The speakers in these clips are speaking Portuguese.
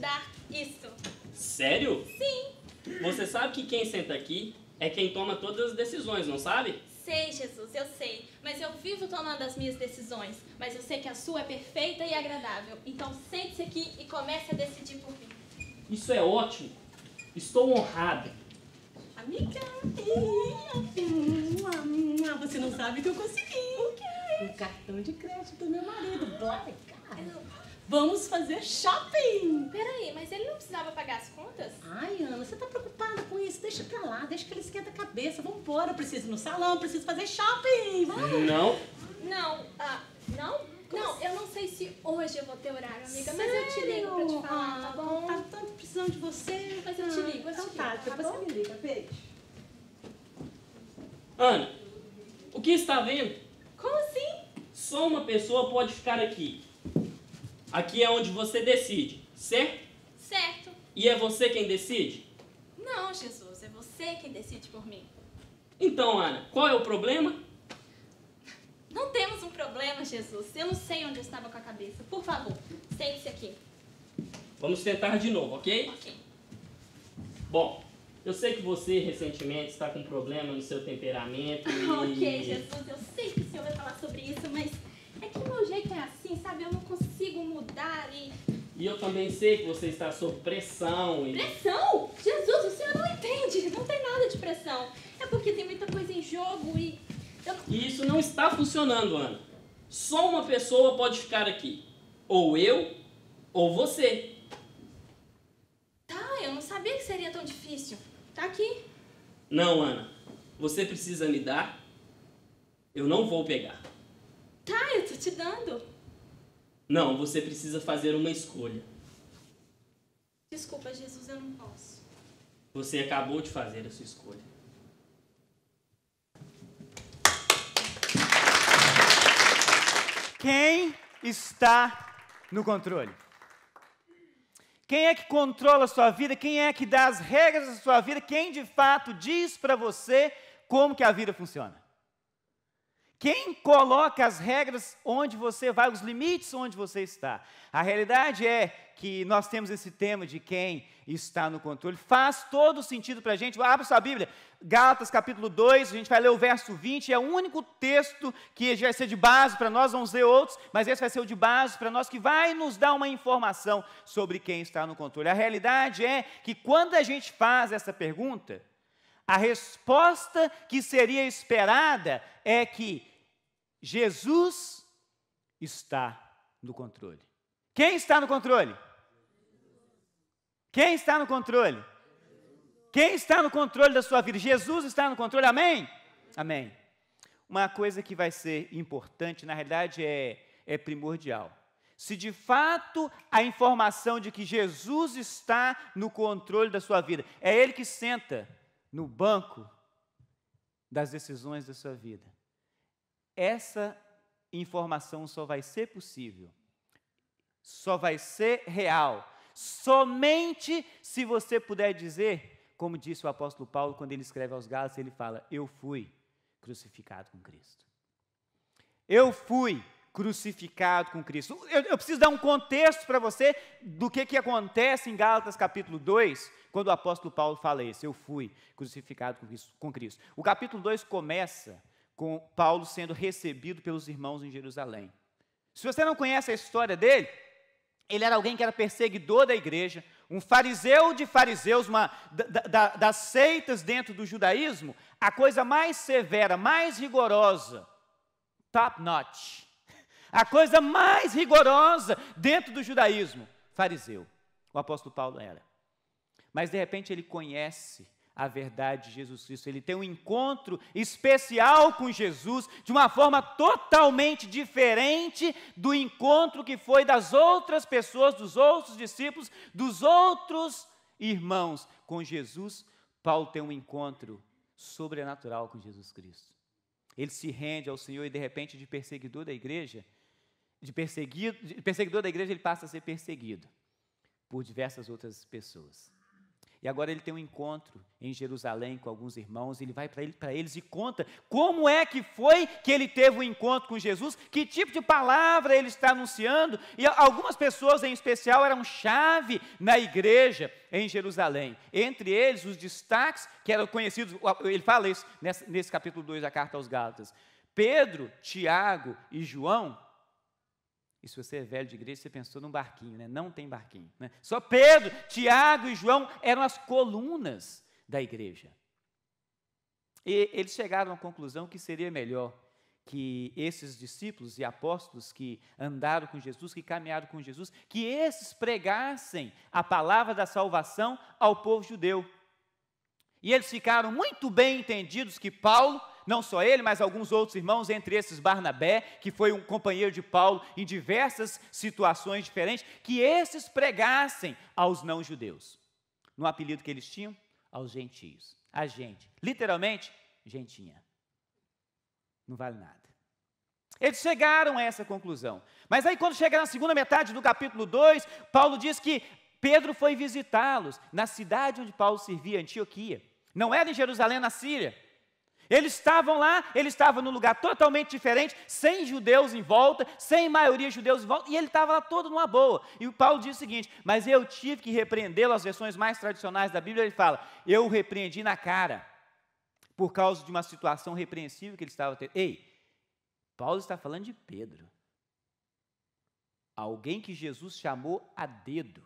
dar isso. Sério? Sim. Você sabe que quem senta aqui é quem toma todas as decisões, não sabe? Sei, Jesus, eu sei. Mas eu vivo tomando as minhas decisões. Mas eu sei que a sua é perfeita e agradável. Então sente-se aqui e comece a decidir por mim. Isso é ótimo. Estou honrado. Amiga, você não sabe o que eu consegui. O quê? O cartão de crédito do meu marido, Black. Vamos fazer shopping. Peraí, mas ele não precisava pagar as contas? Ai, Ana, você tá preocupada com isso? Deixa pra lá, deixa que ele esquenta a cabeça. Vambora, eu preciso ir no salão, preciso fazer shopping. Vamos. Não. Não, não? Não, eu não sei se hoje eu vou ter horário, amiga, mas eu te ligo pra te falar, tá bom? Tá tanto precisando de você. Mas eu te ligo, Então tá, depois você me liga, beijo. Ana, o que está vendo? Como assim? Só uma pessoa pode ficar aqui. Aqui é onde você decide, certo? Certo. E é você quem decide? Não, Jesus, é você quem decide por mim. Então, Ana, qual é o problema? Não temos um problema, Jesus. Eu não sei onde eu estava com a cabeça. Por favor, sente-se aqui. Vamos tentar de novo, ok? Ok. Bom, eu sei que você recentemente está com problema no seu temperamento e... Ok, Jesus, eu sei que o Senhor vai falar sobre isso, mas é que o meu jeito é assim, sabe? Eu não consigo mudar e... E eu também sei que você está sob pressão e... Pressão? Jesus, o Senhor não entende. Não tem nada de pressão. É porque tem muita coisa em jogo e... E isso não está funcionando, Ana. Só uma pessoa pode ficar aqui. Ou eu, ou você. Tá, eu não sabia que seria tão difícil. Tá aqui. Não, Ana. Você precisa me dar. Eu não vou pegar. Tá, eu tô te dando. Não, você precisa fazer uma escolha. Desculpa, Jesus, eu não posso. Você acabou de fazer a sua escolha. Quem está no controle? Quem é que controla a sua vida? Quem é que dá as regras da sua vida? Quem de fato diz para você como que a vida funciona? Quem coloca as regras onde você vai, os limites onde você está? A realidade é que nós temos esse tema de quem está no controle. Faz todo sentido para a gente. Abra sua Bíblia, Gálatas capítulo 2, a gente vai ler o verso 20, é o único texto que vai ser de base para nós, vamos ler outros, mas esse vai ser o de base para nós, que vai nos dar uma informação sobre quem está no controle. A realidade é que quando a gente faz essa pergunta, a resposta que seria esperada é que Jesus está no controle. Quem está no controle? Quem está no controle? Quem está no controle da sua vida? Jesus está no controle, amém? Amém. Uma coisa que vai ser importante, na realidade é primordial. Se de fato a informação de que Jesus está no controle da sua vida, é Ele que senta no banco das decisões da sua vida, essa informação só vai ser possível, só vai ser real, somente se você puder dizer, como disse o apóstolo Paulo quando ele escreve aos Gálatas, ele fala: eu fui crucificado com Cristo. Eu fui crucificado com Cristo. Eu preciso dar um contexto para você do que acontece em Gálatas capítulo 2, quando o apóstolo Paulo fala isso: eu fui crucificado com Cristo. O capítulo 2 começa com Paulo sendo recebido pelos irmãos em Jerusalém. Se você não conhece a história dele, ele era alguém que era perseguidor da igreja, um fariseu de fariseus, das seitas dentro do judaísmo, a coisa mais severa, mais rigorosa, top notch, a coisa mais rigorosa dentro do judaísmo, fariseu. O apóstolo Paulo era. Mas de repente ele conhece a verdade de Jesus Cristo, ele tem um encontro especial com Jesus, de uma forma totalmente diferente do encontro que foi das outras pessoas, dos outros discípulos, dos outros irmãos com Jesus. Paulo tem um encontro sobrenatural com Jesus Cristo. Ele se rende ao Senhor e de repente de perseguidor da igreja, de perseguidor da igreja, ele passa a ser perseguido por diversas outras pessoas. E agora ele tem um encontro em Jerusalém com alguns irmãos, ele vai para eles e conta como é que foi que ele teve um encontro com Jesus, que tipo de palavra ele está anunciando, e algumas pessoas em especial eram chave na igreja em Jerusalém. Entre eles, os destaques que eram conhecidos, ele fala isso nesse capítulo 2 da carta aos Gálatas, Pedro, Tiago e João. E se você é velho de igreja, você pensou num barquinho, né? Não tem barquinho, né? Só Pedro, Tiago e João eram as colunas da igreja. E eles chegaram à conclusão que seria melhor que esses discípulos e apóstolos que andaram com Jesus, que caminharam com Jesus, que esses pregassem a palavra da salvação ao povo judeu. E eles ficaram muito bem entendidos que Paulo, não só ele, mas alguns outros irmãos, entre esses Barnabé, que foi um companheiro de Paulo em diversas situações diferentes, que esses pregassem aos não-judeus. No apelido que eles tinham, aos gentios. A gente, literalmente, gentinha. Não vale nada. Eles chegaram a essa conclusão. Mas aí quando chega na segunda metade do capítulo 2, Paulo diz que Pedro foi visitá-los na cidade onde Paulo servia, Antioquia. Não era em Jerusalém, na Síria. Eles estavam lá, ele estava num lugar totalmente diferente, sem judeus em volta, sem maioria judeus em volta, e ele estava lá todo numa boa. E o Paulo diz o seguinte, mas eu tive que repreendê-lo, as versões mais tradicionais da Bíblia, ele fala, eu o repreendi na cara, por causa de uma situação repreensível que ele estava tendo. Ei, Paulo está falando de Pedro, alguém que Jesus chamou a dedo.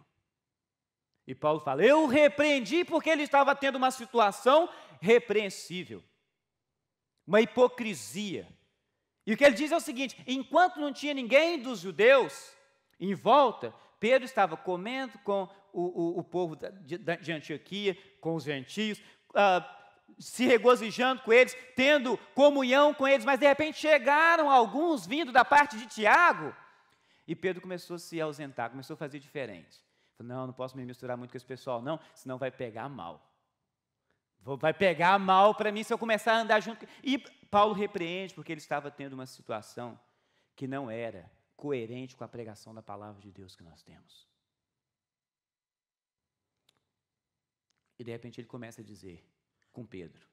E Paulo fala, eu o repreendi porque ele estava tendo uma situação repreensível, uma hipocrisia. E o que ele diz é o seguinte, enquanto não tinha ninguém dos judeus em volta, Pedro estava comendo com o povo de Antioquia, com os gentios, se regozijando com eles, tendo comunhão com eles, mas de repente chegaram alguns vindo da parte de Tiago, e Pedro começou a se ausentar, começou a fazer diferente. Falou, não posso me misturar muito com esse pessoal, não, senão vai pegar mal. Vai pegar mal para mim se eu começar a andar junto. E Paulo repreende porque ele estava tendo uma situação que não era coerente com a pregação da palavra de Deus que nós temos. E de repente ele começa a dizer com Pedro,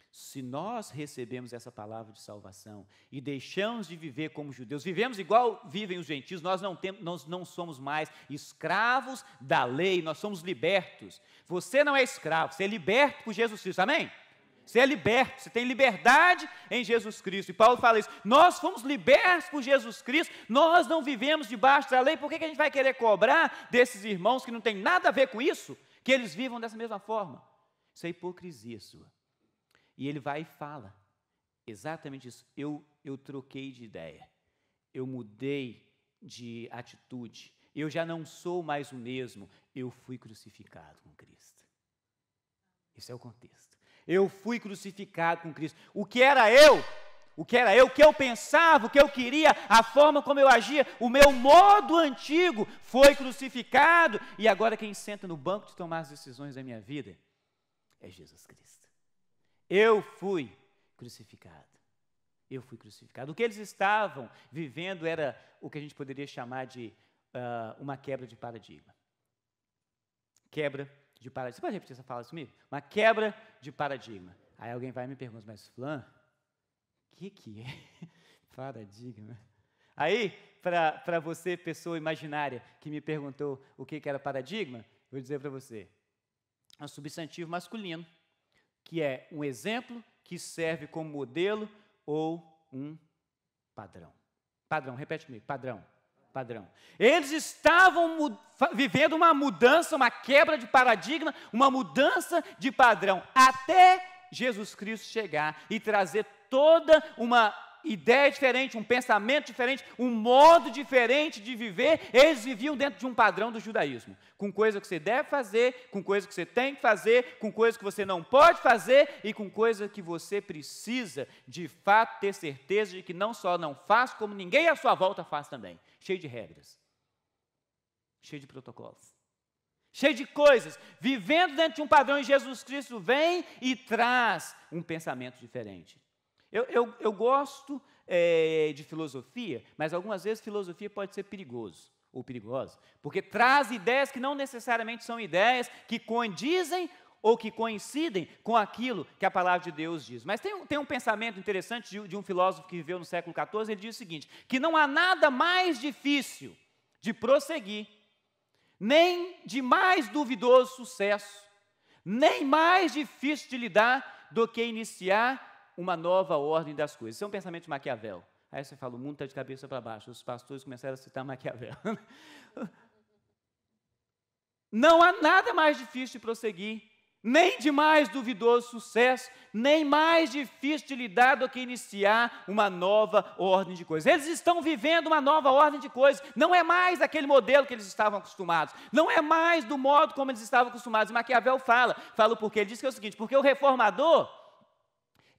se nós recebemos essa palavra de salvação e deixamos de viver como judeus, vivemos igual vivem os gentios, nós não somos mais escravos da lei, nós somos libertos. Você não é escravo, você é liberto por Jesus Cristo, amém? Você é liberto, você tem liberdade em Jesus Cristo. E Paulo fala isso, nós fomos libertos por Jesus Cristo, nós não vivemos debaixo da lei, por que a gente vai querer cobrar desses irmãos que não tem nada a ver com isso, que eles vivam dessa mesma forma? Isso é hipocrisia sua. E ele vai e fala exatamente isso. Eu troquei de ideia, eu mudei de atitude, eu já não sou mais o mesmo, eu fui crucificado com Cristo. Esse é o contexto. Eu fui crucificado com Cristo. O que era eu, o que eu pensava, o que eu queria, a forma como eu agia, o meu modo antigo foi crucificado, e agora quem senta no banco de tomar as decisões da minha vida é Jesus Cristo. Eu fui crucificado. Eu fui crucificado. O que eles estavam vivendo era o que a gente poderia chamar de uma quebra de paradigma. Quebra de paradigma. Você pode repetir essa fala comigo? Uma quebra de paradigma. Aí alguém vai e me pergunta, mas Fulano, o que é paradigma? Aí, para você, pessoa imaginária, que me perguntou o que era paradigma, vou dizer para você, é um substantivo masculino, que é um exemplo que serve como modelo ou um padrão. Padrão, repete comigo, padrão. Eles estavam vivendo uma mudança, uma quebra de paradigma, uma mudança de padrão, até Jesus Cristo chegar e trazer toda uma ideia diferente, um pensamento diferente, um modo diferente de viver. Eles viviam dentro de um padrão do judaísmo, com coisa que você deve fazer, com coisa que você tem que fazer, com coisa que você não pode fazer e com coisa que você precisa, de fato, ter certeza de que não só não faz, como ninguém à sua volta faz também. Cheio de regras, cheio de protocolos, cheio de coisas, vivendo dentro de um padrão, e Jesus Cristo vem e traz um pensamento diferente. Eu gosto de filosofia, mas algumas vezes filosofia pode ser perigoso. ou perigosas, porque traz ideias que não necessariamente são ideias que condizem ou que coincidem com aquilo que a palavra de Deus diz. Mas tem um pensamento interessante de um filósofo que viveu no século XIV, ele diz o seguinte, que não há nada mais difícil de prosseguir, nem de mais duvidoso sucesso, nem mais difícil de lidar do que iniciar uma nova ordem das coisas. Isso é um pensamento de Maquiavel. Aí você fala, o mundo está de cabeça para baixo. Os pastores começaram a citar Maquiavel. Não há nada mais difícil de prosseguir, nem de mais duvidoso sucesso, nem mais difícil de lidar do que iniciar uma nova ordem de coisas. Eles estão vivendo uma nova ordem de coisas, não é mais aquele modelo que eles estavam acostumados, não é mais do modo como eles estavam acostumados. E Maquiavel fala porque ele diz que é o seguinte, porque o reformador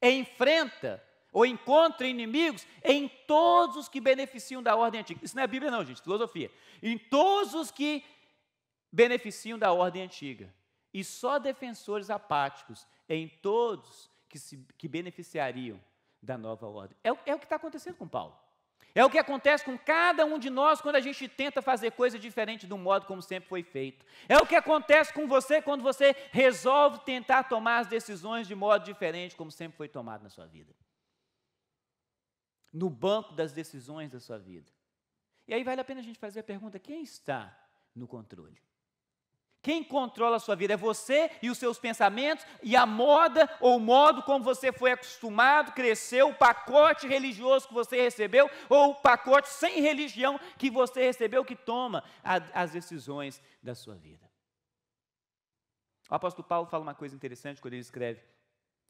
enfrenta ou encontra inimigos em todos os que beneficiam da ordem antiga. Isso não é Bíblia não, gente, filosofia. Em todos os que beneficiam da ordem antiga. E só defensores apáticos em todos que beneficiariam da nova ordem. É o que está acontecendo com Paulo. É o que acontece com cada um de nós quando a gente tenta fazer coisa diferente do modo como sempre foi feito. É o que acontece com você quando você resolve tentar tomar as decisões de modo diferente como sempre foi tomado na sua vida. No banco das decisões da sua vida. E aí vale a pena a gente fazer a pergunta, quem está no controle? Quem controla a sua vida? É você e os seus pensamentos e a moda ou o modo como você foi acostumado, cresceu, o pacote religioso que você recebeu ou o pacote sem religião que você recebeu que toma as decisões da sua vida. O apóstolo Paulo fala uma coisa interessante quando ele escreve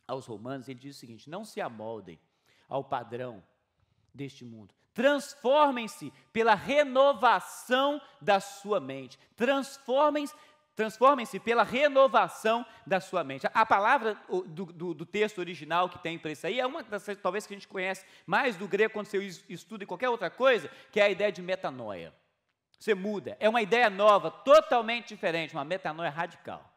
aos Romanos, ele diz o seguinte, não se amoldem ao padrão deste mundo. Transformem-se pela renovação da sua mente. Transformem-se pela renovação da sua mente. A palavra do texto original que tem para isso aí é uma das, talvez, que a gente conhece mais do grego quando você estuda qualquer outra coisa, que é a ideia de metanoia. Você muda, é uma ideia nova, totalmente diferente, uma metanoia radical.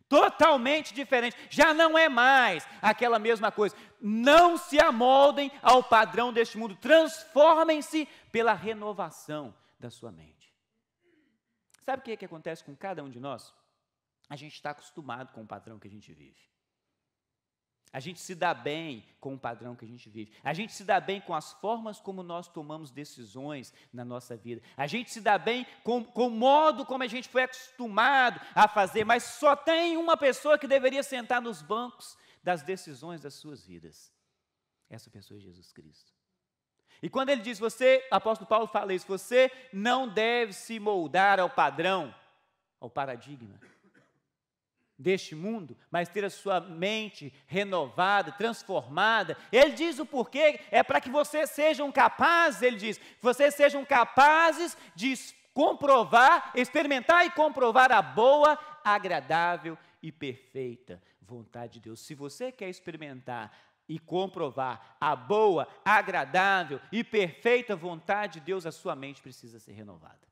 Totalmente diferente, já não é mais aquela mesma coisa. Não se amoldem ao padrão deste mundo, transformem-se pela renovação da sua mente. Sabe o que acontece com cada um de nós? A gente está acostumado com o padrão que a gente vive. A gente se dá bem com o padrão que a gente vive. A gente se dá bem com as formas como nós tomamos decisões na nossa vida. A gente se dá bem com o modo como a gente foi acostumado a fazer. Mas só tem uma pessoa que deveria sentar nos bancos das decisões das suas vidas. Essa pessoa é Jesus Cristo. E quando ele diz, o apóstolo Paulo fala isso, você não deve se moldar ao padrão, ao paradigma deste mundo, mas ter a sua mente renovada, transformada. Ele diz o porquê, é para que vocês sejam capazes, ele diz, vocês sejam capazes de comprovar, experimentar e comprovar a boa, agradável e perfeita vontade de Deus. Se você quer experimentar e comprovar a boa, agradável e perfeita vontade de Deus, a sua mente precisa ser renovada.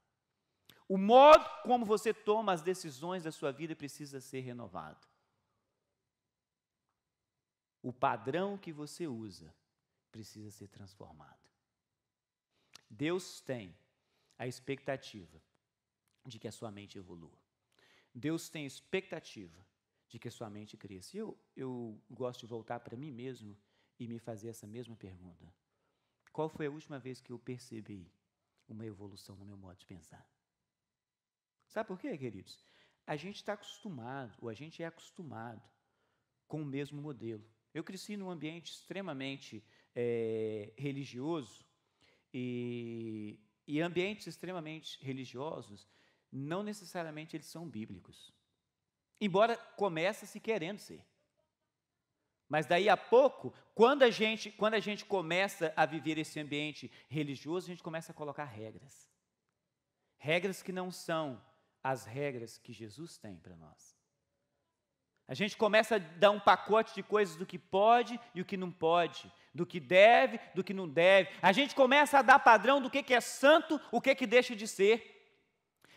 O modo como você toma as decisões da sua vida precisa ser renovado. O padrão que você usa precisa ser transformado. Deus tem a expectativa de que a sua mente evolua. Deus tem a expectativa de que a sua mente cresça. E eu gosto de voltar para mim mesmo e me fazer essa mesma pergunta. Qual foi a última vez que eu percebi uma evolução no meu modo de pensar? Sabe por quê, queridos? A gente está acostumado, ou a gente é acostumado com o mesmo modelo. Eu cresci num ambiente extremamente religioso e ambientes extremamente religiosos, não necessariamente eles são bíblicos. Embora comece-se querendo ser. Mas daí a pouco, quando a gente começa a viver esse ambiente religioso, a gente começa a colocar regras. Regras que não são as regras que Jesus tem para nós. A gente começa a dar um pacote de coisas do que pode e o que não pode, do que deve, do que não deve. A gente começa a dar padrão do que é santo, o que deixa de ser.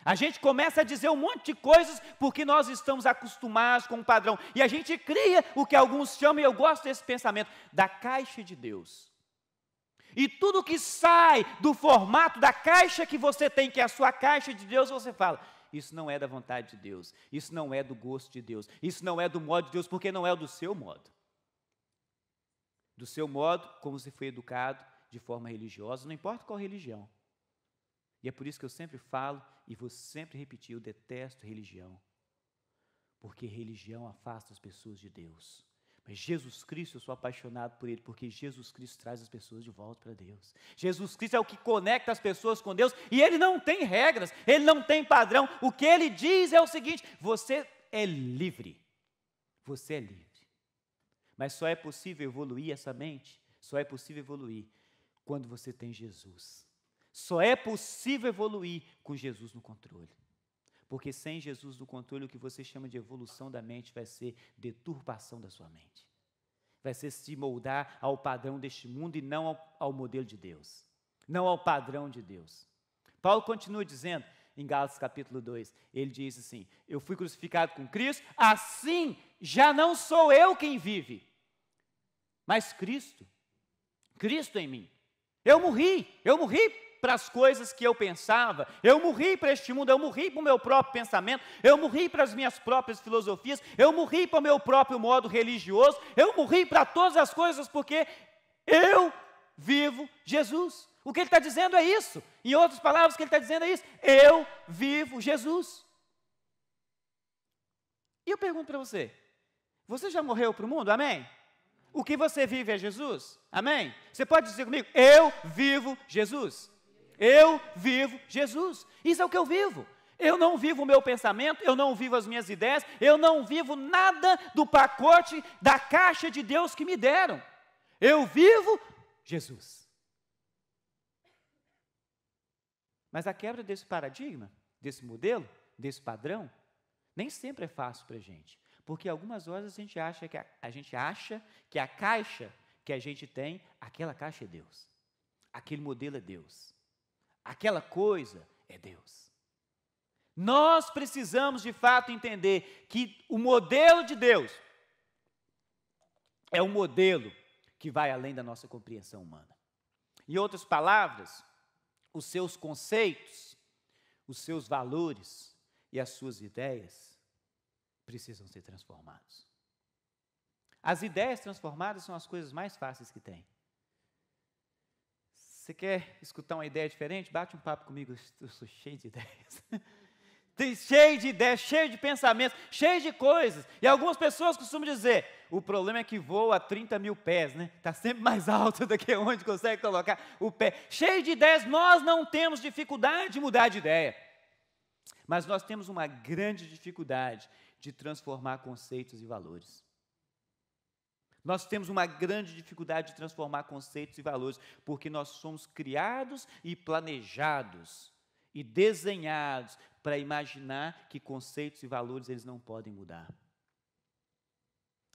A gente começa a dizer um monte de coisas porque nós estamos acostumados com o padrão. E a gente cria o que alguns chamam, e eu gosto desse pensamento, da caixa de Deus. E tudo que sai do formato da caixa que você tem, que é a sua caixa de Deus, você fala, isso não é da vontade de Deus, isso não é do gosto de Deus, isso não é do modo de Deus, porque não é do seu modo. Do seu modo, como você foi educado de forma religiosa, não importa qual religião. E é por isso que eu sempre falo, e vou sempre repetir, eu detesto religião. Porque religião afasta as pessoas de Deus. Mas Jesus Cristo, eu sou apaixonado por Ele, porque Jesus Cristo traz as pessoas de volta para Deus. Jesus Cristo é o que conecta as pessoas com Deus, e Ele não tem regras, Ele não tem padrão. O que Ele diz é o seguinte, você é livre. Você é livre. Mas só é possível evoluir essa mente, só é possível evoluir quando você tem Jesus. Só é possível evoluir com Jesus no controle. Porque sem Jesus no controle, o que você chama de evolução da mente vai ser deturpação da sua mente. Vai ser se moldar ao padrão deste mundo e não ao modelo de Deus. Não ao padrão de Deus. Paulo continua dizendo, em Gálatas capítulo 2, ele diz assim, eu fui crucificado com Cristo, assim já não sou eu quem vive, mas Cristo em mim. Eu morri para as coisas que eu pensava, eu morri para este mundo, eu morri para o meu próprio pensamento, eu morri para as minhas próprias filosofias, eu morri para o meu próprio modo religioso, eu morri para todas as coisas porque eu vivo Jesus. O que ele está dizendo é isso. Em outras palavras, o que ele está dizendo é isso. Eu vivo Jesus. E eu pergunto para você, você já morreu para o mundo? Amém? O que você vive é Jesus? Amém? Você pode dizer comigo, eu vivo Jesus. Eu vivo Jesus. Isso é o que eu vivo. Eu não vivo o meu pensamento, eu não vivo as minhas ideias, eu não vivo nada do pacote, da caixa de Deus que me deram. Eu vivo Jesus. Mas a quebra desse paradigma, desse modelo, desse padrão, nem sempre é fácil para a gente. Porque algumas horas a gente acha que a caixa que a gente tem, aquela caixa é Deus. Aquele modelo é Deus. Aquela coisa é Deus. Nós precisamos de fato entender que o modelo de Deus é um modelo que vai além da nossa compreensão humana. Em outras palavras, os seus conceitos, os seus valores e as suas ideias precisam ser transformados. As ideias transformadas são as coisas mais fáceis que tem. Você quer escutar uma ideia diferente? Bate um papo comigo, eu sou cheio de ideias. Cheio de ideias, cheio de pensamentos, cheio de coisas. E algumas pessoas costumam dizer, o problema é que voa a 30 mil pés, né? Está sempre mais alto do que onde consegue colocar o pé. Cheio de ideias, nós não temos dificuldade de mudar de ideia. Mas nós temos uma grande dificuldade de transformar conceitos e valores. Nós temos uma grande dificuldade de transformar conceitos e valores, porque nós somos criados e planejados e desenhados para imaginar que conceitos e valores eles não podem mudar.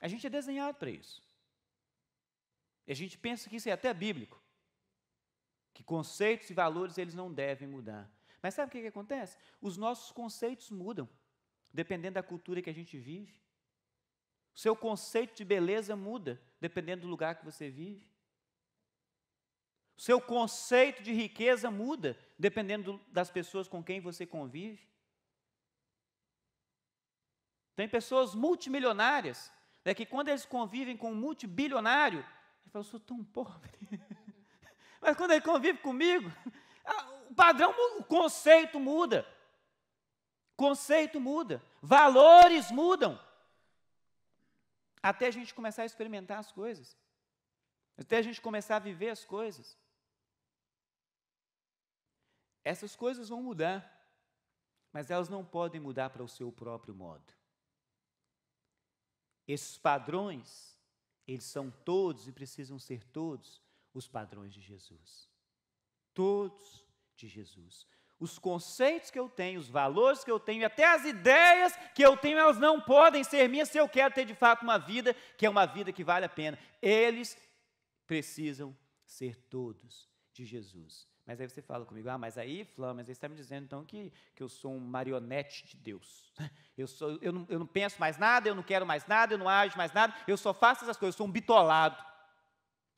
A gente é desenhado para isso. E a gente pensa que isso é até bíblico, que conceitos e valores eles não devem mudar. Mas sabe o que acontece? Os nossos conceitos mudam, dependendo da cultura que a gente vive. O seu conceito de beleza muda, dependendo do lugar que você vive. O seu conceito de riqueza muda, dependendo das pessoas com quem você convive. Tem pessoas multimilionárias, que quando eles convivem com um multibilionário, ele fala, eu sou tão pobre. Mas quando ele convive comigo, o padrão, o conceito muda. Conceito muda. Valores mudam. Até a gente começar a experimentar as coisas. Até a gente começar a viver as coisas. Essas coisas vão mudar, mas elas não podem mudar para o seu próprio modo. Esses padrões, eles são todos e precisam ser todos os padrões de Jesus. Todos de Jesus. Os conceitos que eu tenho, os valores que eu tenho, e até as ideias que eu tenho, elas não podem ser minhas se eu quero ter de fato uma vida que é uma vida que vale a pena. Eles precisam ser todos de Jesus. Mas aí você fala comigo, mas aí, Flávio, mas aí você está me dizendo então que eu sou um marionete de Deus. Eu não penso mais nada, eu não quero mais nada, eu não ajo mais nada, eu só faço essas coisas, eu sou um bitolado.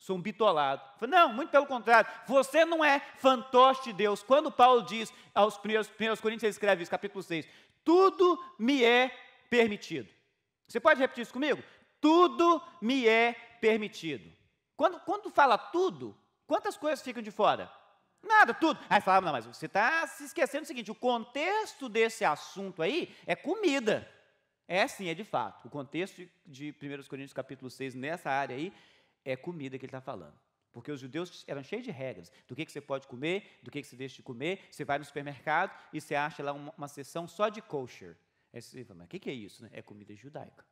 sou um bitolado. Não, muito pelo contrário, você não é fantoche de Deus. Quando Paulo diz aos primeiros Coríntios, ele escreve isso, capítulo 6, tudo me é permitido. Você pode repetir isso comigo? Tudo me é permitido. Quando fala tudo, quantas coisas ficam de fora? Nada, tudo. Aí fala, não, mas você está se esquecendo do seguinte, o contexto desse assunto aí é comida. É sim, é de fato. O contexto de 1 Coríntios capítulo 6, nessa área aí, é comida que ele está falando. Porque os judeus eram cheios de regras, do que você pode comer, do que você deixa de comer. Você vai no supermercado e você acha lá uma seção só de kosher. Aí você fala, mas o que é isso? É comida judaica.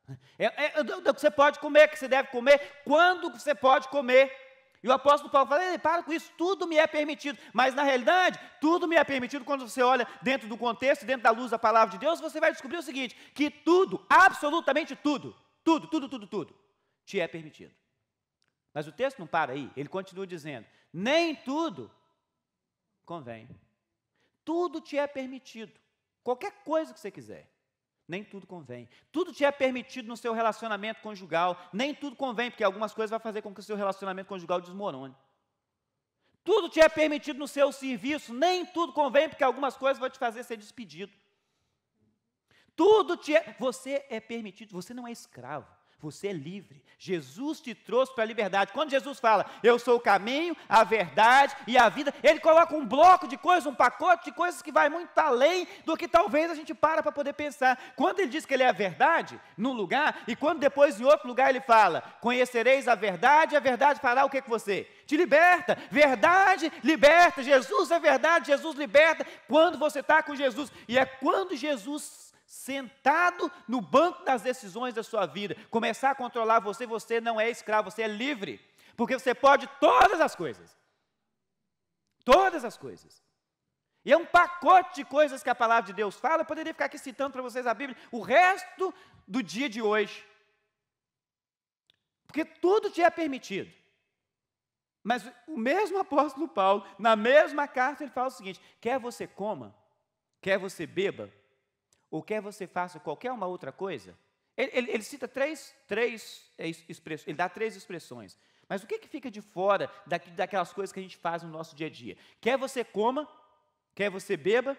Do que você pode comer, que você deve comer, quando você pode comer. E o apóstolo Paulo fala, para com isso, tudo me é permitido. Mas, na realidade, tudo me é permitido quando você olha dentro do contexto, dentro da luz da palavra de Deus, você vai descobrir o seguinte, que tudo, absolutamente tudo, tudo, te é permitido. Mas o texto não para aí, ele continua dizendo, nem tudo convém. Tudo te é permitido, qualquer coisa que você quiser. Nem tudo convém. Tudo te é permitido no seu relacionamento conjugal. Nem tudo convém, porque algumas coisas vão fazer com que o seu relacionamento conjugal desmorone. Tudo te é permitido no seu serviço. Nem tudo convém, porque algumas coisas vão te fazer ser despedido. Você é permitido, você não é escravo. Você é livre. Jesus te trouxe para a liberdade. Quando Jesus fala, eu sou o caminho, a verdade e a vida, ele coloca um bloco de coisas, um pacote de coisas que vai muito além do que talvez a gente para poder pensar. Quando ele diz que ele é a verdade, num lugar, e quando depois em outro lugar ele fala, conhecereis a verdade fará o que com você? Te liberta. Verdade liberta. Jesus é verdade, Jesus liberta. Quando você está com Jesus, e é quando Jesus sentado no banco das decisões da sua vida, começar a controlar você, você não é escravo, você é livre, porque você pode todas as coisas, e é um pacote de coisas que a palavra de Deus fala. Eu poderia ficar aqui citando para vocês a Bíblia o resto do dia de hoje, porque tudo te é permitido, mas o mesmo apóstolo Paulo, na mesma carta, ele fala o seguinte, quer você coma, quer você beba, ou quer você faça qualquer uma outra coisa, ele cita três expressões, ele dá 3 expressões, mas o que fica de fora daquelas coisas que a gente faz no nosso dia a dia? Quer você coma, quer você beba,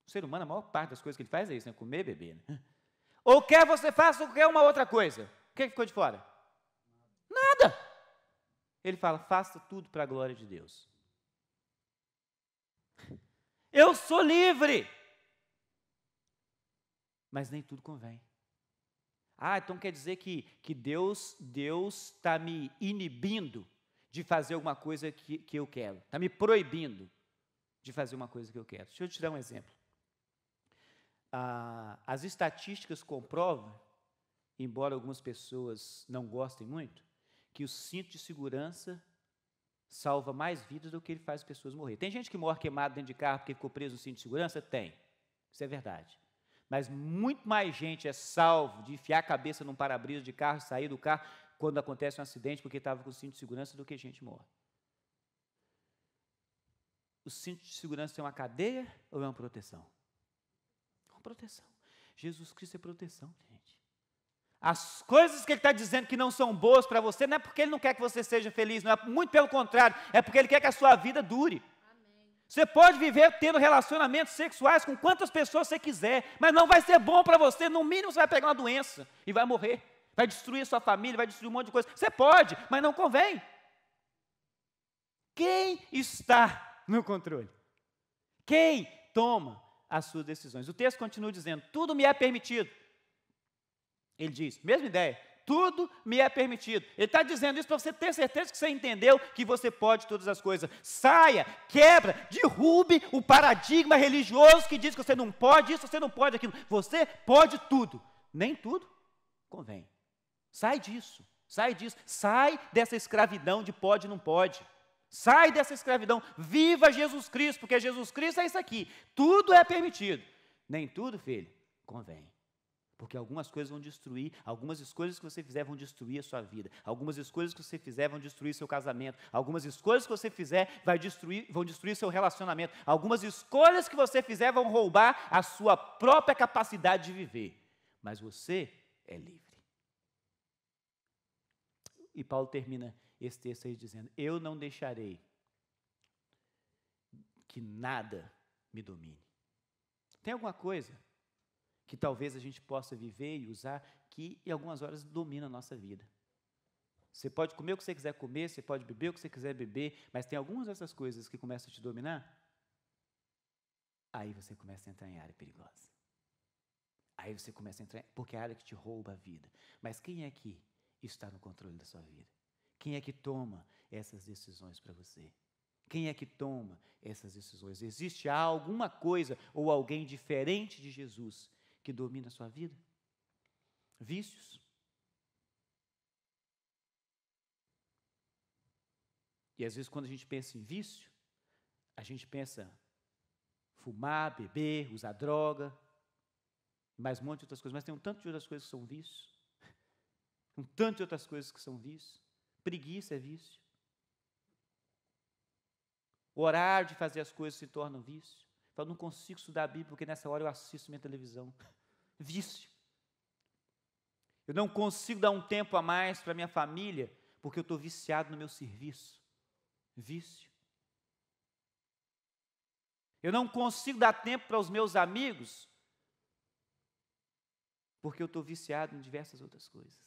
o ser humano, a maior parte das coisas que ele faz é isso, né? Comer e beber, né? Ou quer você faça qualquer uma outra coisa, o que ficou de fora? Nada! Ele fala, faça tudo para a glória de Deus. Eu sou livre! Mas nem tudo convém. Então quer dizer que Deus está me inibindo de fazer alguma coisa que eu quero. Está me proibindo de fazer uma coisa que eu quero. Deixa eu te dar um exemplo. As estatísticas comprovam, embora algumas pessoas não gostem muito, que o cinto de segurança salva mais vidas do que ele faz as pessoas morrer. Tem gente que morre queimado dentro de carro porque ficou preso no cinto de segurança? Tem. Isso é verdade. Mas muito mais gente é salvo de enfiar a cabeça num para-brisa de carro e sair do carro quando acontece um acidente porque estava com o cinto de segurança do que gente morre. O cinto de segurança tem uma cadeia ou é uma proteção? É uma proteção. Jesus Cristo é proteção, gente. As coisas que ele está dizendo que não são boas para você, não é porque ele não quer que você seja feliz, não é, muito pelo contrário, é porque ele quer que a sua vida dure. Você pode viver tendo relacionamentos sexuais com quantas pessoas você quiser, mas não vai ser bom para você. No mínimo você vai pegar uma doença e vai morrer. Vai destruir a sua família, vai destruir um monte de coisa. Você pode, mas não convém. Quem está no controle? Quem toma as suas decisões? O texto continua dizendo, tudo me é permitido. Ele diz, mesma ideia. Tudo me é permitido. Ele está dizendo isso para você ter certeza que você entendeu que você pode todas as coisas. Saia, quebra, derrube o paradigma religioso que diz que você não pode isso, você não pode aquilo. Você pode tudo. Nem tudo convém. Sai disso. Sai dessa escravidão de pode e não pode. Sai dessa escravidão. Viva Jesus Cristo, porque Jesus Cristo é isso aqui. Tudo é permitido. Nem tudo, filho, convém. Porque algumas coisas vão destruir, algumas escolhas que você fizer vão destruir a sua vida, algumas escolhas que você fizer vão destruir seu casamento, algumas escolhas que você fizer vão destruir seu relacionamento, algumas escolhas que você fizer vão roubar a sua própria capacidade de viver, mas você é livre. E Paulo termina esse texto aí dizendo: eu não deixarei que nada me domine. Tem alguma coisa que talvez a gente possa viver e usar que em algumas horas domina a nossa vida. Você pode comer o que você quiser comer, você pode beber o que você quiser beber, mas tem algumas dessas coisas que começam a te dominar, aí você começa a entrar em área perigosa. Aí você começa a entrar, porque é a área que te rouba a vida. Mas quem é que está no controle da sua vida? Quem é que toma essas decisões para você? Quem é que toma essas decisões? Existe alguma coisa ou alguém diferente de Jesus que domina a sua vida? Vícios? E às vezes quando a gente pensa em vício, a gente pensa fumar, beber, usar droga, mais um monte de outras coisas, mas tem um tanto de outras coisas que são vícios. Um tanto de outras coisas que são vícios. Preguiça é vício. O horário de fazer as coisas se torna um vício. Eu falo, não consigo estudar a Bíblia porque nessa hora eu assisto minha televisão. Vício. Eu não consigo dar um tempo a mais para minha família porque eu estou viciado no meu serviço. Vício. Eu não consigo dar tempo para os meus amigos porque eu estou viciado em diversas outras coisas.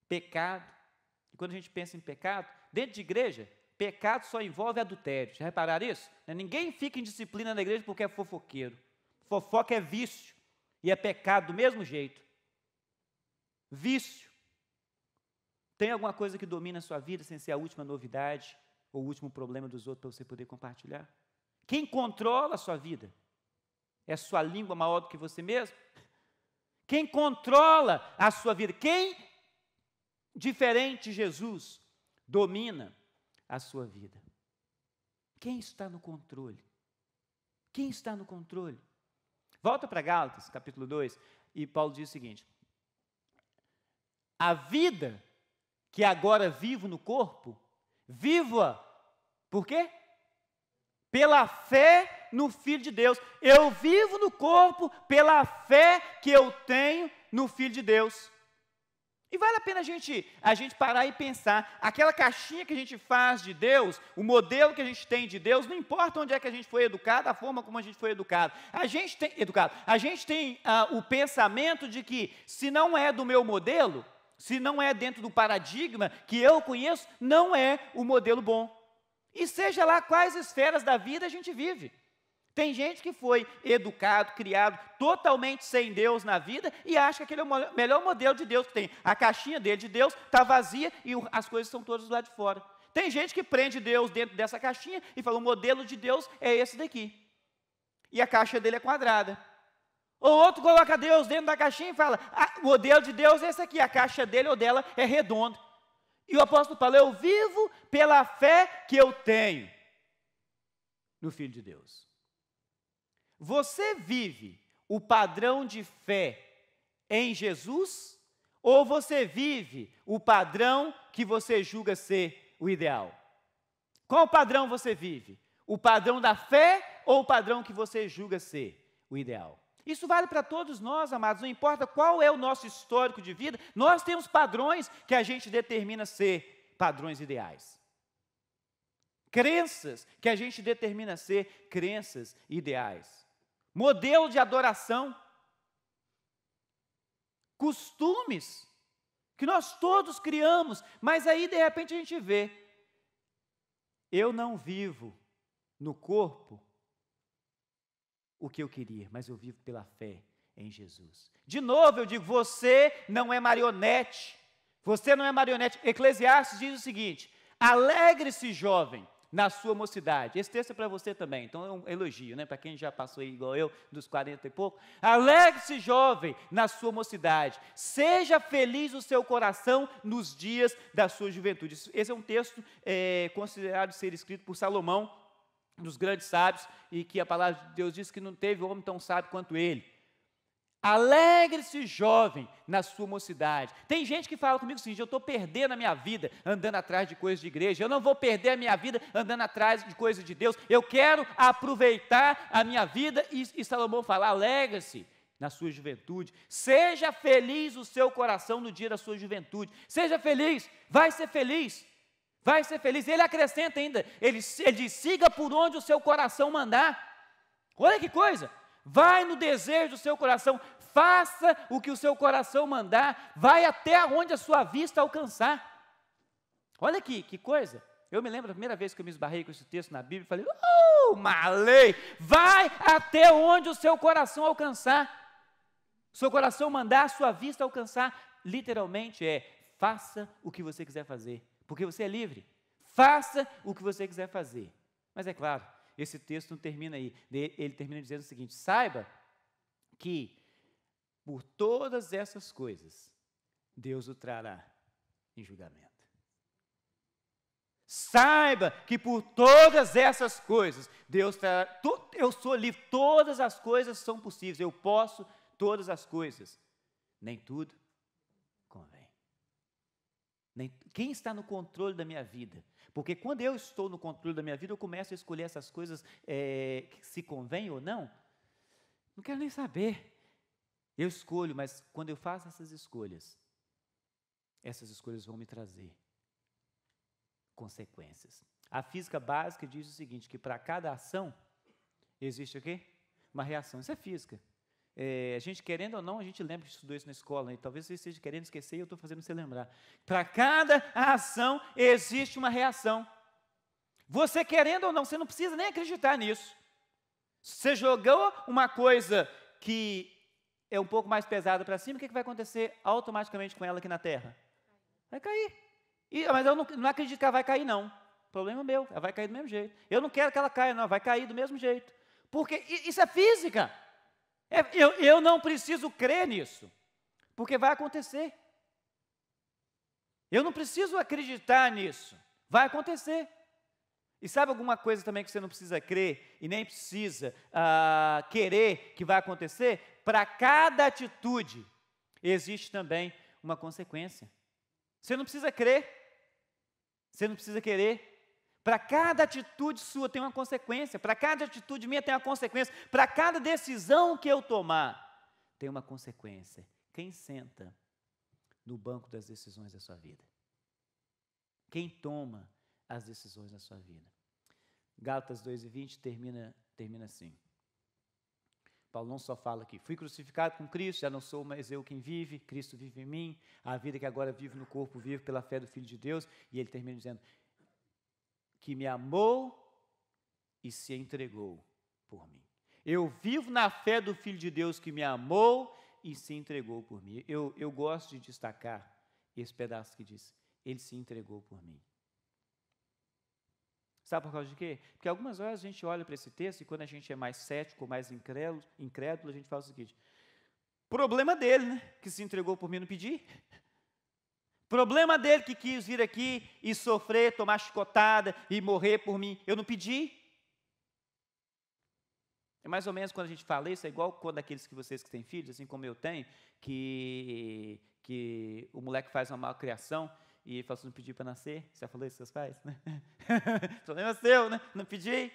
Pecado. E quando a gente pensa em pecado, dentro de igreja, pecado só envolve adultério. Já repararam isso? Ninguém fica em disciplina na igreja porque é fofoqueiro. Fofoca é vício e é pecado do mesmo jeito. Vício. Tem alguma coisa que domina a sua vida sem ser a última novidade ou o último problema dos outros para você poder compartilhar? Quem controla a sua vida? É a sua língua maior do que você mesmo? Quem controla a sua vida? Quem, diferente de Jesus, domina a sua vida? Quem está no controle? Quem está no controle? Volta para Gálatas, capítulo 2, e Paulo diz o seguinte: a vida que agora vivo no corpo, vivo-a, por quê? Pela fé no Filho de Deus. Eu vivo no corpo pela fé que eu tenho no Filho de Deus. E vale a pena a gente parar e pensar, aquela caixinha que a gente faz de Deus, o modelo que a gente tem de Deus, não importa onde é que a gente foi educado, a forma como a gente foi educado. A gente tem o pensamento de que se não é do meu modelo, se não é dentro do paradigma que eu conheço, não é o modelo bom. E seja lá quais esferas da vida a gente vive. Tem gente que foi educado, criado totalmente sem Deus na vida e acha que aquele é o melhor modelo de Deus que tem. A caixinha dele de Deus está vazia e as coisas estão todas lá de fora. Tem gente que prende Deus dentro dessa caixinha e fala, o modelo de Deus é esse daqui. E a caixa dele é quadrada. Ou outro coloca Deus dentro da caixinha e fala, o modelo de Deus é esse aqui, a caixa dele ou dela é redonda. E o apóstolo Paulo, eu vivo pela fé que eu tenho no Filho de Deus. Você vive o padrão de fé em Jesus ou você vive o padrão que você julga ser o ideal? Qual padrão você vive? O padrão da fé ou o padrão que você julga ser o ideal? Isso vale para todos nós, amados, não importa qual é o nosso histórico de vida, nós temos padrões que a gente determina ser padrões ideais. Crenças que a gente determina ser crenças ideais. Modelo de adoração. Costumes que nós todos criamos, mas aí de repente a gente vê, eu não vivo no corpo o que eu queria, mas eu vivo pela fé em Jesus. De novo eu digo, você não é marionete. Você não é marionete. Eclesiastes diz o seguinte, alegre-se, jovem, na sua mocidade. Esse texto é para você também, então é um elogio, né? Para quem já passou aí igual eu, dos 40 e pouco. Alegre-se, jovem, na sua mocidade. Seja feliz o seu coração nos dias da sua juventude. Esse é um texto considerado ser escrito por Salomão, dos grandes sábios, e que a palavra de Deus diz que não teve homem tão sábio quanto ele. Alegre-se, jovem, na sua mocidade. Tem gente que fala comigo assim, eu estou perdendo a minha vida andando atrás de coisas de igreja, eu não vou perder a minha vida andando atrás de coisas de Deus, eu quero aproveitar a minha vida, e Salomão fala, alegre-se na sua juventude. Seja feliz o seu coração no dia da sua juventude. Seja feliz, vai ser feliz. Vai ser feliz. Ele acrescenta ainda, ele diz, siga por onde o seu coração mandar. Olha que coisa. Vai no desejo do seu coração, faça o que o seu coração mandar, vai até onde a sua vista alcançar. Olha aqui, que coisa. Eu me lembro da primeira vez que eu me esbarrei com esse texto na Bíblia, falei, uma lei, vai até onde o seu coração alcançar. O seu coração mandar, a sua vista alcançar, literalmente faça o que você quiser fazer, porque você é livre. Faça o que você quiser fazer. Mas é claro, esse texto não termina aí, ele termina dizendo o seguinte, saiba que por todas essas coisas, Deus o trará em julgamento. Saiba que por todas essas coisas, Deus trará, eu sou livre, todas as coisas são possíveis, eu posso todas as coisas, nem tudo convém. Quem está no controle da minha vida? Porque quando eu estou no controle da minha vida, eu começo a escolher essas coisas, se convém ou não, não quero nem saber. Eu escolho, mas quando eu faço essas escolhas vão me trazer consequências. A física básica diz o seguinte, que para cada ação existe o quê? Uma reação. Isso é física. A gente querendo ou não, a gente lembra que estudou isso na escola, né? Talvez você esteja querendo esquecer e eu estou fazendo você lembrar. Para cada ação existe uma reação. Você querendo ou não, você não precisa nem acreditar nisso. Você jogou uma coisa que é um pouco mais pesada para cima, o que vai acontecer automaticamente com ela aqui na Terra? Vai cair. Mas eu não acredito que ela vai cair, não. Problema meu, ela vai cair do mesmo jeito. Eu não quero que ela caia, não, vai cair do mesmo jeito. Porque isso é física. Eu não preciso crer nisso, porque vai acontecer. Eu não preciso acreditar nisso, vai acontecer. E sabe alguma coisa também que você não precisa crer e nem precisa querer que vai acontecer? Para cada atitude existe também uma consequência. Você não precisa crer. Você não precisa querer. Para cada atitude sua tem uma consequência. Para cada atitude minha tem uma consequência. Para cada decisão que eu tomar, tem uma consequência. Quem senta no banco das decisões da sua vida? Quem toma as decisões da sua vida? Gálatas 2:20 termina assim. Paulo não só fala aqui, fui crucificado com Cristo, já não sou mais eu quem vive, Cristo vive em mim, a vida que agora vivo no corpo, vivo pela fé do Filho de Deus, e ele termina dizendo, que me amou e se entregou por mim. Eu vivo na fé do Filho de Deus que me amou e se entregou por mim. Eu gosto de destacar esse pedaço que diz, ele se entregou por mim. Sabe por causa de quê? Porque algumas horas a gente olha para esse texto e quando a gente é mais cético, mais incrédulo, a gente fala o seguinte, problema dele, né? Que se entregou por mim, não pedi. Problema dele que quis vir aqui e sofrer, tomar chicotada e morrer por mim, eu não pedi. É mais ou menos quando a gente fala isso, é igual quando aqueles que vocês que têm filhos, assim como eu tenho, que o moleque faz uma malcriação, e ele fala assim, não pedi para nascer, você já falou isso para seus pais? Né? Problema seu, né? Não pedi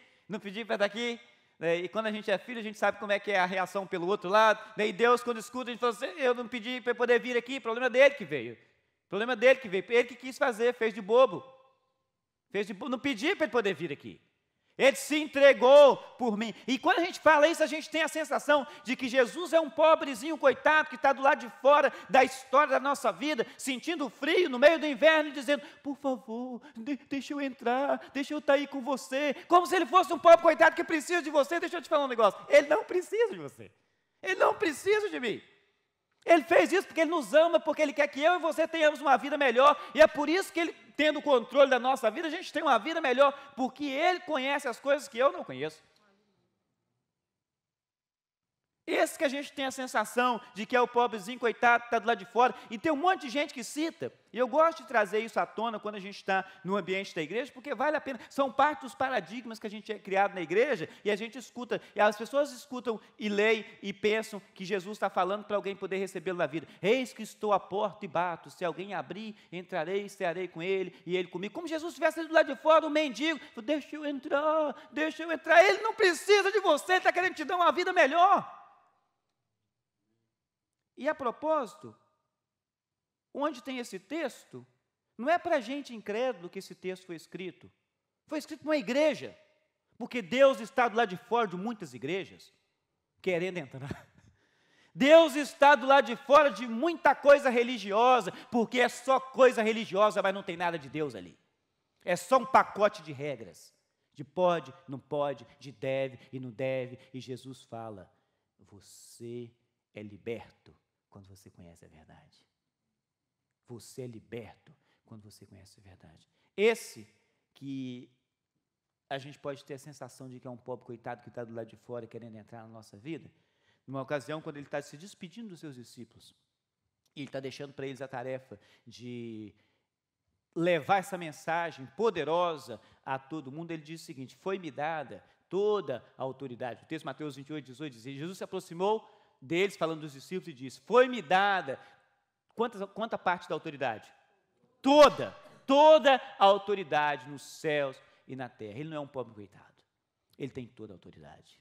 para estar aqui. E quando a gente é filho, a gente sabe como é que é a reação pelo outro lado. E Deus, quando escuta, a gente fala assim, eu não pedi para poder vir aqui, problema dele que veio. Problema dele que veio, ele que quis fazer, fez de bobo. Não pedi para ele poder vir aqui. Ele se entregou por mim. E quando a gente fala isso, a gente tem a sensação de que Jesus é um pobrezinho coitado que está do lado de fora da história da nossa vida, sentindo frio no meio do inverno e dizendo, por favor, deixa eu entrar, deixa eu estar aí com você. Como se ele fosse um pobre coitado que precisa de você. Deixa eu te falar um negócio. Ele não precisa de você. Ele não precisa de mim. Ele fez isso porque Ele nos ama, porque Ele quer que eu e você tenhamos uma vida melhor, e é por isso que Ele, tendo o controle da nossa vida, a gente tem uma vida melhor, porque Ele conhece as coisas que eu não conheço. Esse que a gente tem a sensação de que é o pobrezinho, coitado, que está do lado de fora, e tem um monte de gente que cita, e eu gosto de trazer isso à tona quando a gente está no ambiente da igreja, porque vale a pena, são parte dos paradigmas que a gente é criado na igreja, e a gente escuta, e as pessoas escutam e leem e pensam que Jesus está falando para alguém poder recebê-lo na vida. Eis que estou à porta e bato, se alguém abrir, entrarei e cearei com ele, e ele comigo. Como Jesus estivesse ali do lado de fora, um mendigo, deixa eu entrar, ele não precisa de você, ele está querendo te dar uma vida melhor. E a propósito, onde tem esse texto, não é para gente incrédulo que esse texto foi escrito. Foi escrito para uma igreja, porque Deus está do lado de fora de muitas igrejas, querendo entrar. Deus está do lado de fora de muita coisa religiosa, porque é só coisa religiosa, mas não tem nada de Deus ali. É só um pacote de regras, de pode, não pode, de deve e não deve. E Jesus fala, você é liberto quando você conhece a verdade. Você é liberto quando você conhece a verdade. Esse que a gente pode ter a sensação de que é um pobre coitado que está do lado de fora querendo entrar na nossa vida, numa ocasião quando ele está se despedindo dos seus discípulos, e ele está deixando para eles a tarefa de levar essa mensagem poderosa a todo mundo, ele diz o seguinte, foi-me dada toda a autoridade. O texto Mateus 28, 18 diz, Jesus se aproximou deles, falando dos discípulos, e disse, foi-me dada, quanta parte da autoridade? Toda a autoridade nos céus e na terra. Ele não é um pobre coitado, ele tem toda a autoridade.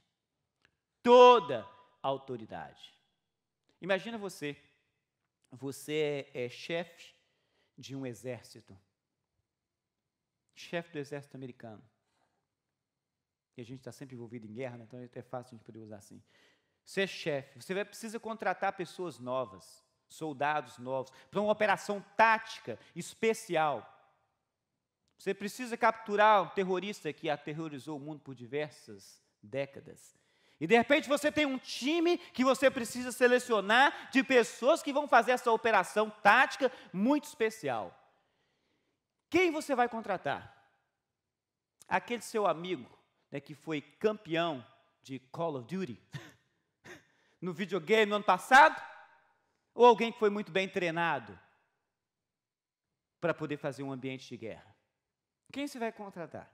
Toda a autoridade. Imagina você é chefe de um exército, chefe do exército americano, e a gente está sempre envolvido em guerra, né? Então é fácil a gente poder usar assim. Você é chefe, você precisa contratar pessoas novas, soldados novos, para uma operação tática especial. Você precisa capturar um terrorista que aterrorizou o mundo por diversas décadas. E de repente você tem um time que você precisa selecionar de pessoas que vão fazer essa operação tática muito especial. Quem você vai contratar? Aquele seu amigo, né, que foi campeão de Call of Duty no videogame no ano passado? Ou alguém que foi muito bem treinado para poder fazer um ambiente de guerra? Quem você vai contratar?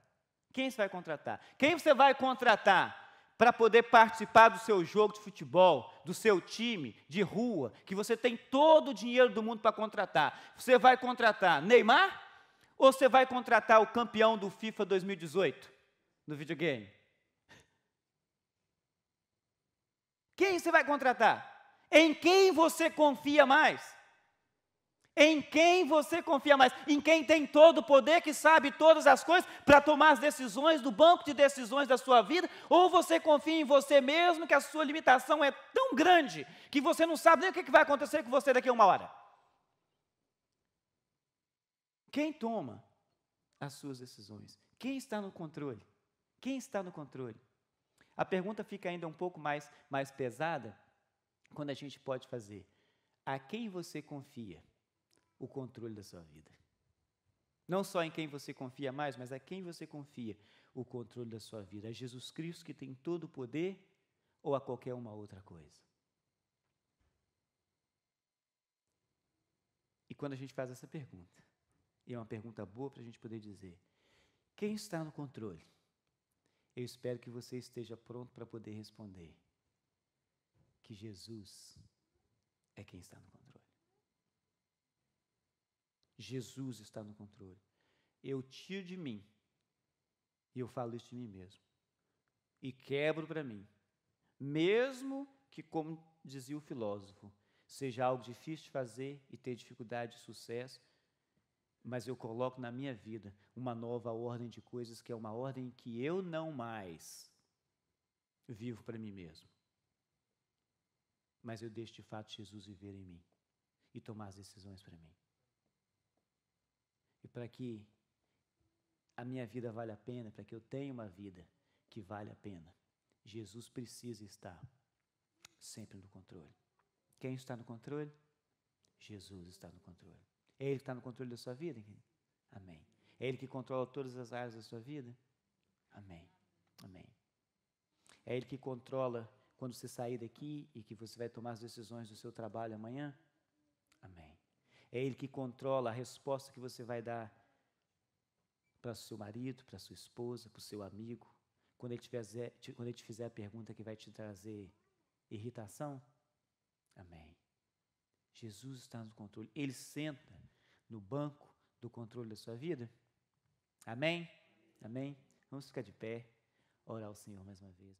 Quem você vai contratar? Quem você vai contratar para poder participar do seu jogo de futebol, do seu time de rua, que você tem todo o dinheiro do mundo para contratar? Você vai contratar Neymar ou você vai contratar o campeão do FIFA 2018 no videogame? Quem você vai contratar? Em quem você confia mais? Em quem você confia mais? Em quem tem todo o poder, que sabe todas as coisas, para tomar as decisões do banco de decisões da sua vida? Ou você confia em você mesmo, que a sua limitação é tão grande, que você não sabe nem o que vai acontecer com você daqui a uma hora? Quem toma as suas decisões? Quem está no controle? Quem está no controle? A pergunta fica ainda um pouco mais pesada, quando a gente pode fazer, a quem você confia o controle da sua vida? Não só em quem você confia mais, mas a quem você confia o controle da sua vida? A Jesus Cristo, que tem todo o poder, ou a qualquer uma outra coisa? E quando a gente faz essa pergunta, e é uma pergunta boa para a gente poder dizer, quem está no controle? Eu espero que você esteja pronto para poder responder que Jesus é quem está no controle. Jesus está no controle. Eu tiro de mim, e eu falo isso de mim mesmo, e quebro para mim, mesmo que, como dizia o filósofo, seja algo difícil de fazer e ter dificuldade de sucesso, mas eu coloco na minha vida uma nova ordem de coisas, que é uma ordem que eu não mais vivo para mim mesmo, mas eu deixo de fato Jesus viver em mim e tomar as decisões para mim. E para que a minha vida valha a pena, para que eu tenha uma vida que vale a pena, Jesus precisa estar sempre no controle. Quem está no controle? Jesus está no controle. É Ele que está no controle da sua vida? Amém. É Ele que controla todas as áreas da sua vida? Amém. Amém. É Ele que controla quando você sair daqui e que você vai tomar as decisões do seu trabalho amanhã? Amém. É Ele que controla a resposta que você vai dar para o seu marido, para a sua esposa, para o seu amigo, quando ele te fizer a pergunta que vai te trazer irritação? Amém. Jesus está no controle. Ele senta no banco do controle da sua vida? Amém? Amém? Vamos ficar de pé, orar ao Senhor mais uma vez.